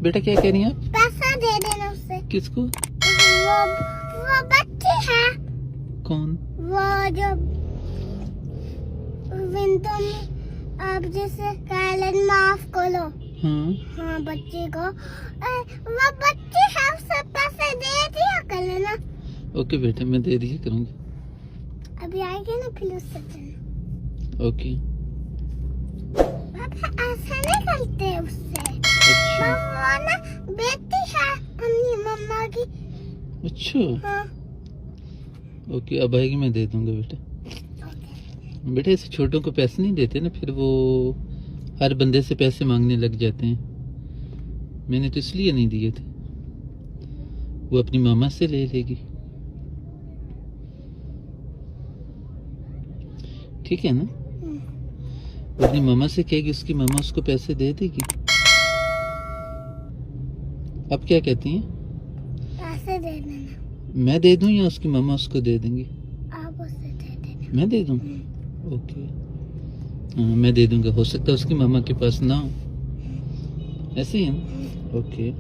बेटा क्या कह रही हैं आप? पैसा दे देना उससे। किसको? वो बच्चे है। कौन? वो जो विंटो में आप जैसे कालन माफ करो। हाँ बच्चे को वो बच्चे है उससे पैसे दे दिया कर लेना। ओके बेटा मैं दे दिया करूँगी। अभी आएंगे ना फिर उससे देना। ओके। पापा ऐसा नहीं करते उससे। अच्छा वो ना बेटी है अपनी मम्मा की। अच्छा। हाँ ओके अब आएगी मैं दे दूंगा बेटा। बेटा ऐसे छोटों को पैसे नहीं देते ना, फिर वो हर बंदे से पैसे मांगने लग जाते हैं। मैंने तो इसलिए नहीं दिए थे, वो अपनी मामा से ले लेगी। ठीक है ना? वो अपनी मामा से कहेगी, उसकी मामा उसको पैसे दे देगी। अब क्या कहती हैं? पैसे दे देना। मैं दे दूं या उसकी मामा उसको दे देंगी? आप उससे दे देना। मैं दे दूं? ओके हाँ मैं दे दूंगा। हो सकता है उसकी मामा के पास ना हो, ऐसे ही है ना? ओके।